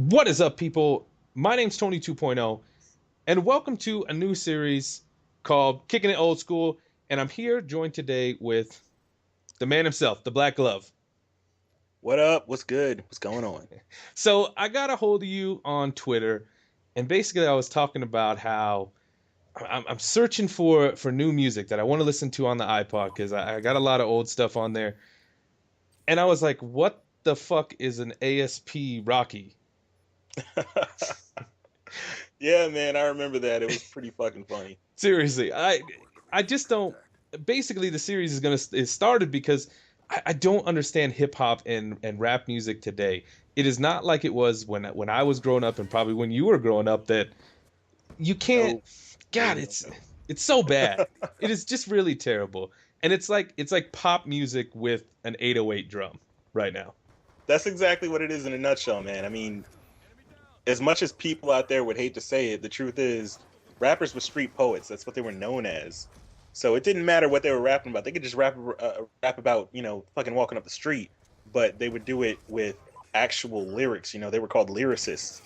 What is up, people? My name's Tony 2.0, and welcome to a new series called Kicking It Old School. And I'm here joined today with the man himself, the Black Glove. What up? What's good? What's going on? So I got a hold of you on Twitter, and basically I was talking about how I'm searching for new music that I want to listen to on the iPod because I got a lot of old stuff on there. And I was like, what the fuck is an ASP Rocky? Yeah, man, I remember that. It was pretty fucking funny. Seriously, I just don't. Basically, the series is started because I don't understand hip hop and rap music today. It is not like it was when I was growing up and probably when you were growing up that you can't. No, no, God, no, no. it's so bad. It is just really terrible, and it's like pop music with an 808 drum right now. That's exactly what it is in a nutshell, man. I mean, as much as people out there would hate to say it, the truth is, rappers were street poets. That's what they were known as. So it didn't matter what they were rapping about. They could just rap about, fucking walking up the street, but they would do it with actual lyrics. They were called lyricists.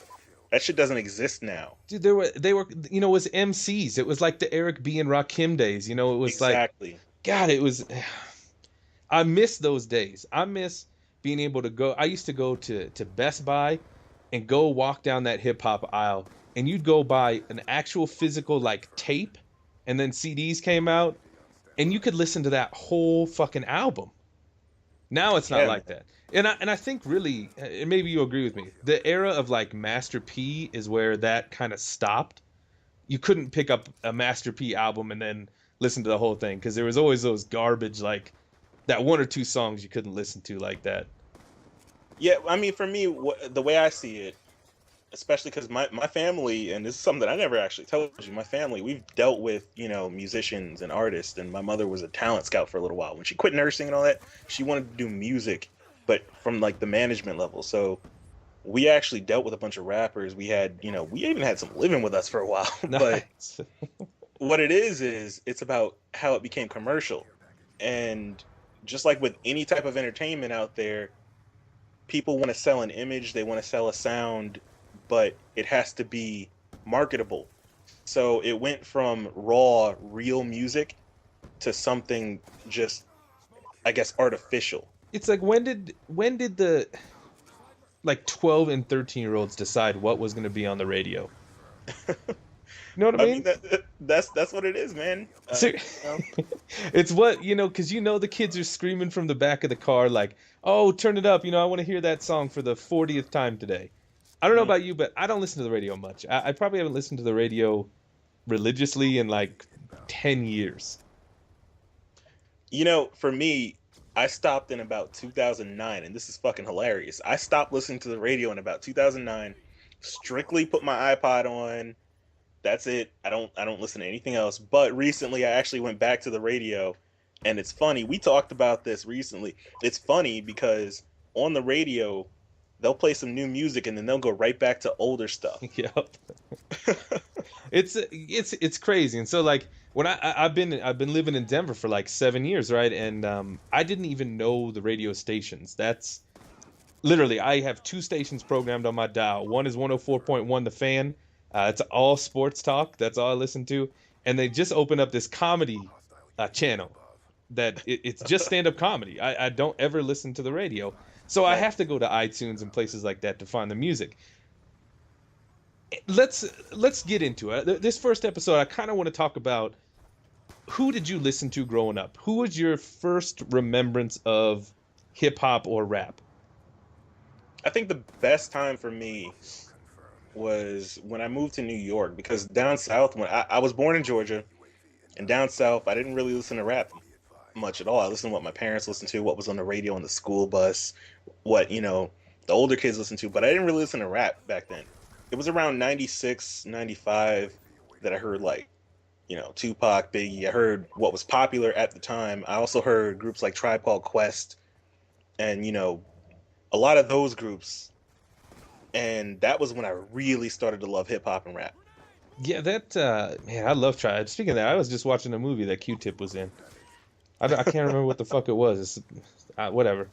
That shit doesn't exist now. Dude, it was MCs. It was like the Eric B and Rakim days. It was like Exactly. God. It was. I miss those days. I miss being able to go. I used to go to Best Buy and go walk down that hip hop aisle, and you'd go buy an actual physical like tape, and then CDs came out, and you could listen to that whole fucking album. Now it's not Yeah, like man. that. And I think really, and maybe you agree with me, the era of like Master P is where that kind of stopped. You couldn't pick up a Master P album and then listen to the whole thing because there was always those garbage like that one or two songs you couldn't listen to like that. Yeah, I mean, for me, the way I see it, especially because my family, and this is something that I never actually told you, my family, we've dealt with, musicians and artists, and my mother was a talent scout for a little while. When she quit nursing and all that, she wanted to do music, but from like the management level. So we actually dealt with a bunch of rappers. We had, we even had some living with us for a while. But Nice. what it is it's about how it became commercial. And just like with any type of entertainment out there, people want to sell an image, they want to sell a sound, but it has to be marketable. So it went from raw, real music to something just, I guess, artificial. It's like when did the like 12 and 13-year-olds decide what was going to be on the radio? You know what I I mean, mean? that's what it is, man. Ser- it's what, because the kids are screaming from the back of the car, like, oh, turn it up. I want to hear that song for the 40th time today. I don't know Mhm. about you, but I don't listen to the radio much. I probably haven't listened to the radio religiously in like 10 years. For me, I stopped in about 2009, and this is fucking hilarious. I stopped listening to the radio in about 2009. Strictly put my iPod on. That's it. I don't listen to anything else. But recently I actually went back to the radio, and it's funny. We talked about this recently. It's funny because on the radio they'll play some new music and then they'll go right back to older stuff. Yep. It's crazy. And so like when I've been living in Denver for like 7 years, right? And I didn't even know the radio stations. That's literally I have two stations programmed on my dial. One is 104.1 The Fan. It's all sports talk. That's all I listen to. And they just opened up this comedy channel that it's just stand up comedy. I don't ever listen to the radio. So I Right. have to go to iTunes and places like that to find the music. Let's get into it. This first episode, I kind of want to talk about who did you listen to growing up? Who was your first remembrance of hip hop or rap? I think the best time for me was when I moved to New York, because down south, when I was born in Georgia, and down south I didn't really listen to rap much at all. I listened to what my parents listened to, what was on the radio on the school bus, what, the older kids listened to, but I didn't really listen to rap back then. It was around 96, 95 that I heard like, Tupac, Biggie. I heard what was popular at the time. I also heard groups like Tribe Called Quest and, a lot of those groups. And that was when I really started to love hip hop and rap. Yeah, that man, I love Tribe. Speaking of that, I was just watching a movie that Q-Tip was in. I can't remember what the fuck it was. Whatever.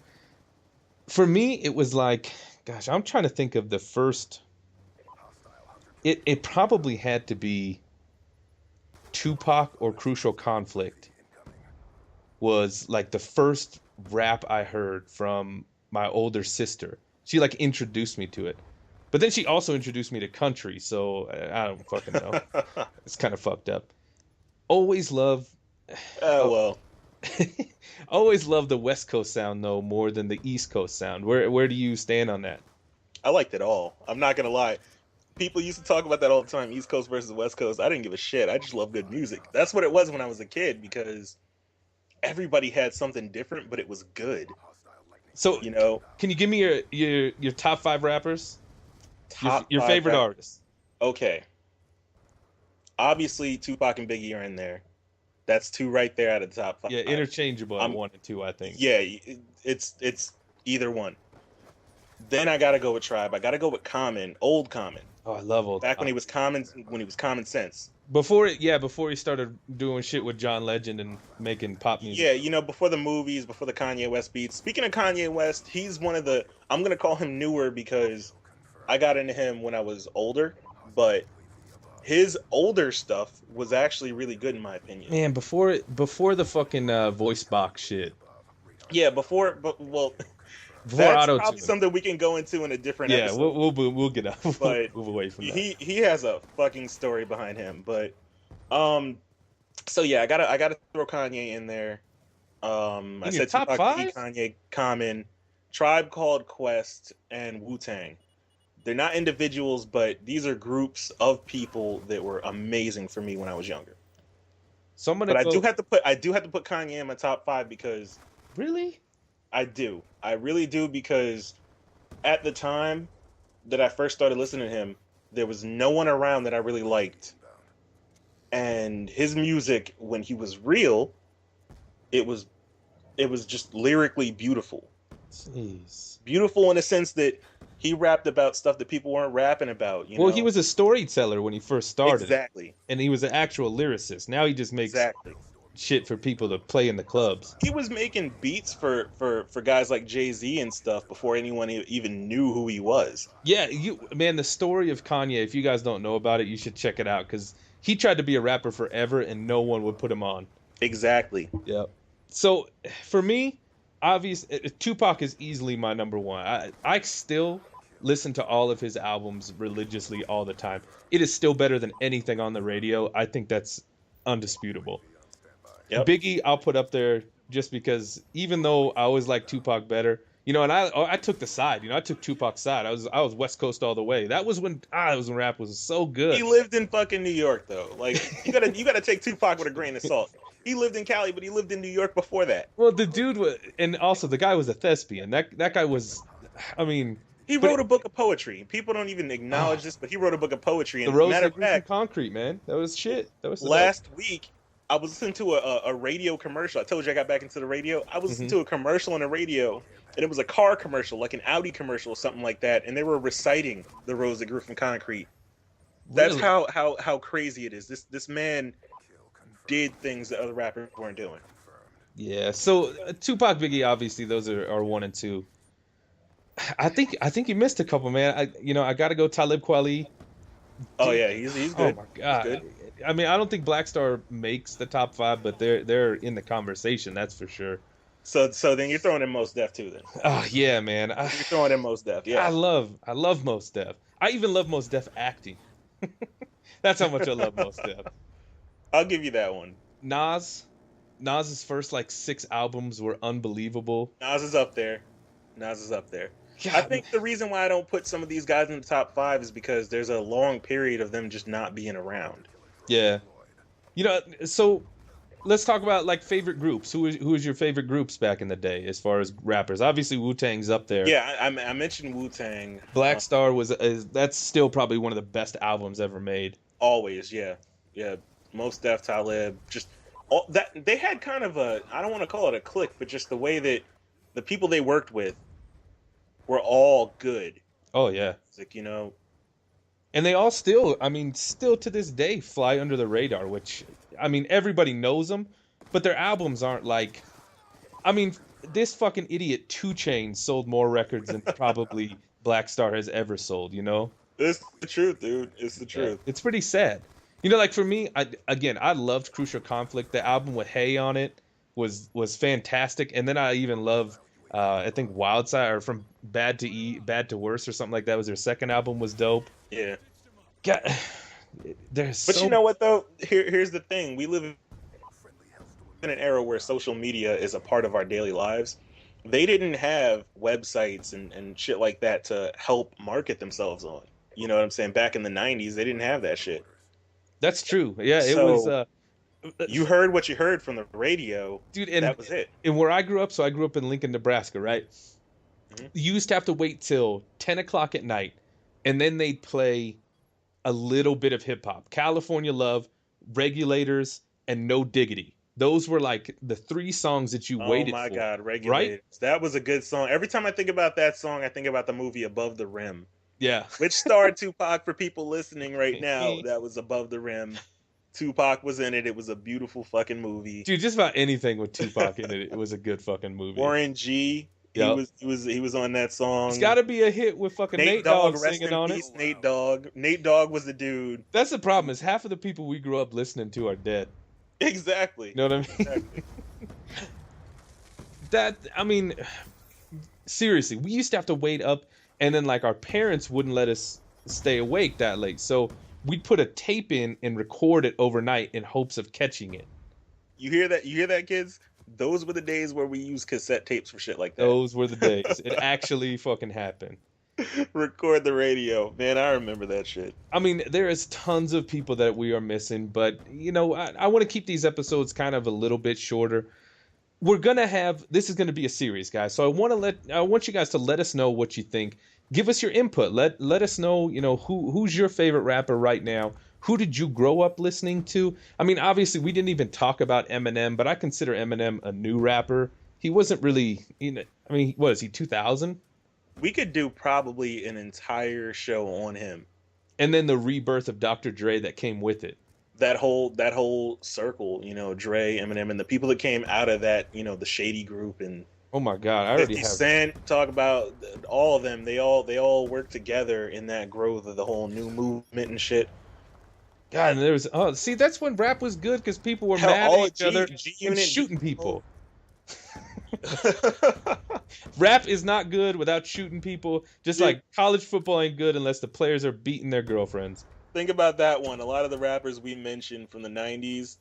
For me, it was like Gosh, I'm trying to think of the first. It probably had to be Tupac or Crucial Conflict was like the first rap I heard from my older sister. She like introduced me to it. But then she also introduced me to country, so I don't fucking know. It's kind of fucked up. Always love Oh oh, well, always love the West Coast sound though more than the East Coast sound. Where do you stand on that? I liked it all. I'm not gonna lie. People used to talk about that all the time, East Coast versus West Coast. I didn't give a shit. I just love good music. That's what it was when I was a kid because everybody had something different, but it was good. So, You know, can you give me your top 5 rappers? top Your five favorite rap. artists? Okay, obviously Tupac and Biggie are in there. That's two right there out of the top Yeah, five. interchangeable at I'm 1 and 2, I think. yeah, it's either one. Then I gotta go with Tribe. I gotta go with Common, old Common, Oh, I love old back Common. when he was Common Sense. Before he started doing shit with John Legend and making pop music. Yeah, before the movies, before the Kanye West beats. Speaking of Kanye West, he's one of the. I'm gonna call him newer because I got into him when I was older, but his older stuff was actually really good in my opinion. Man, before the fucking voice box shit. Yeah, but well, Before that's auto probably tune. something we can go into in a different Yeah, episode. we'll get up. We'll But move away from that. he has a fucking story behind him. But um, so yeah, I gotta throw Kanye in there. I In your said top Tupac, Biggie, 5? Kanye, Common, Tribe Called Quest, and Wu Tang. They're not individuals, but these are groups of people that were amazing for me when I was younger. So I'm gonna But go. I do have to put Kanye in my top five because Really? I do. I really do because at the time that I first started listening to him, there was no one around that I really liked. And his music, when he was real, it was it was just lyrically beautiful. Jeez. Beautiful in the sense that he rapped about stuff that people weren't rapping about, Well, he was a storyteller when he first started, Exactly. and he was an actual lyricist. Now he just makes Exactly. shit for people to play in the clubs. He was making beats for guys like Jay-Z and stuff before anyone even knew who he was. Yeah, man, the story of Kanye, if you guys don't know about it, you should check it out because he tried to be a rapper forever and no one would put him on. Exactly. Yep. So for me, Tupac is easily my number one. I still listen to all of his albums religiously all the time. It is still better than anything on the radio. I think that's undisputable. Yep. Biggie, I'll put up there just because even though I always liked Tupac better, and I took the side. I took Tupac's side. I was West Coast all the way. That was when rap was so good. He lived in fucking New York though. Like you gotta take Tupac with a grain of salt. He lived in Cali, but he lived in New York before that. Well, the dude was, and also the guy was a thespian. That guy was, I mean, He but wrote a book of poetry. People don't even acknowledge this, but he wrote a book of poetry. the And Rose matter that of grew from fact, concrete, man. That was shit. That was last week I was listening to a radio commercial. I told you I got back into the radio. I was listening to a commercial on the radio, and it was a car commercial, like an Audi commercial or something like that. And they were reciting "The Rose That Grew from Concrete." That's Really? how crazy it is. This man did things that other rappers weren't doing. Yeah. So Tupac, Biggie, obviously those are 1 and 2. I think you missed a couple, man. I got to go Talib Kweli. Oh yeah, he's Oh good. my He's god. good. I mean, I don't think Black Star makes the top 5, but they're in the conversation. That's for sure. So then you're throwing in Most Def too. Then Oh yeah, man. you're throwing in Most Def. I Yeah. love Mos Def. I even love Mos Def acting. That's how much I love Mos Def. I'll give you that one. Nas's first like 6 albums were unbelievable. Nas is up there. Nas is up there. I God, think the reason why I don't put some of these guys in the top 5 is because there's a long period of them just not being around. yeah. So let's talk about like favorite groups. Who is your favorite groups back in the day as far as rappers? Obviously Wu-Tang's up there. Yeah, I mentioned Wu Tang. Black Star that's still probably one of the best albums ever made. Always, yeah, yeah. Most Def, Talib, just all that they had kind of a. I don't want to call it a clique, but just the way that the people they worked with were all good. Oh yeah. It's like And they all still to this day fly under the radar, which everybody knows them, but their albums aren't this fucking idiot 2 Chainz sold more records than probably Black Star has ever sold, you know? It's the truth, dude. It's the Yeah. truth. It's pretty sad. You know, like for me, I loved Crucial Conflict. The album with Hay on it was fantastic. And then I even love I think Wildside, or From Bad to Worse or something like that was their second album, was dope. Yeah. God, there's But so you know what though? Here's the thing. We live in an era where social media is a part of our daily lives. They didn't have websites and shit like that to help market themselves on. You know what I'm saying? Back in the 90s, they didn't have that shit. That's true. Yeah, it was So you heard what you heard from the radio. dude, and that was it. And where I grew up, so I grew up in Lincoln, Nebraska, right? Mhm. You used to have to wait till 10 o'clock at night, and then they'd play a little bit of hip hop. California Love, Regulators, and No Diggity. Those were like the three songs that you Oh waited my for. God, Regulators. Right? That was a good song. Every time I think about that song, I think about the movie Above the Rim, Yeah. which starred Tupac. For people listening right now, that was Above the Rim. Tupac was in it. It was a beautiful fucking movie. Dude, just about anything with Tupac in it, it was a good fucking movie. Warren G. Yep. He was on that song. It's got to be a hit with fucking Nate Dogg singing on it. Nate Dogg. Nate Dogg was the dude. That's the problem, is half of the people we grew up listening to are dead. Exactly. You know what I mean? Exactly. I mean, seriously, we used to have to wait up, and then like our parents wouldn't let us stay awake that late. So we'd put a tape in and record it overnight in hopes of catching it. You hear that? You hear that, kids? Those were the days where we used cassette tapes for shit like that. Those were the days. It actually fucking happened. Record the radio. Man, I remember that shit. I mean, there is tons of people that we are missing, but you know, I want to keep these episodes kind of a little bit shorter. We're gonna have, this is gonna be a series, guys. So I want you guys to let us know what you think. Give us your input. Let us know, you know, who's your favorite rapper right now. Who did you grow up listening to? I mean, obviously we didn't even talk about Eminem, but I consider Eminem a new rapper. He wasn't really, you know, I mean, what is he, 2000? We could do probably an entire show on him. And then the rebirth of Dr. Dre that came with it. That whole circle, you know, Dre, Eminem, and the people that came out of that, you know, the Shady Group and Oh my God, I already 50 have. Cent, talk about all of them. They all work together in that growth of the whole new movement and shit. God, and there was, oh, see, that's when rap was good, because people were Hell, mad all at each other and G-Unit, shooting people. Rap is not good without shooting people, just Dude. like college football ain't good unless the players are beating their girlfriends. Think about that one. A lot of the rappers we mentioned from the 90s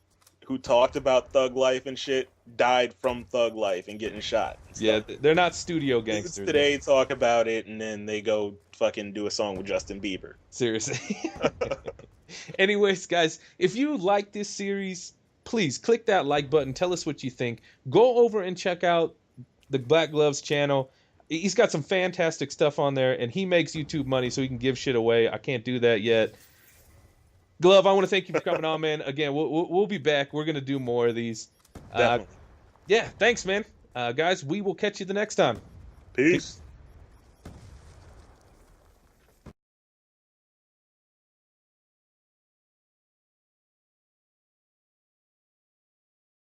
who talked about thug life and shit died from thug life and getting shot. Yeah, they're not studio Dudes gangsters. today talk about it and then they go fucking do a song with Justin Bieber. Seriously. Anyways, guys, if you like this series, please click that like button. Tell us what you think. Go over and check out the Black Gloves channel. He's got some fantastic stuff on there, and he makes YouTube money so he can give shit away. I can't do that yet. Glove, I want to thank you for coming on, man. Again, we'll be back. We're going to do more of these. Definitely. Yeah, thanks, man. Guys, we will catch you the next time. Peace.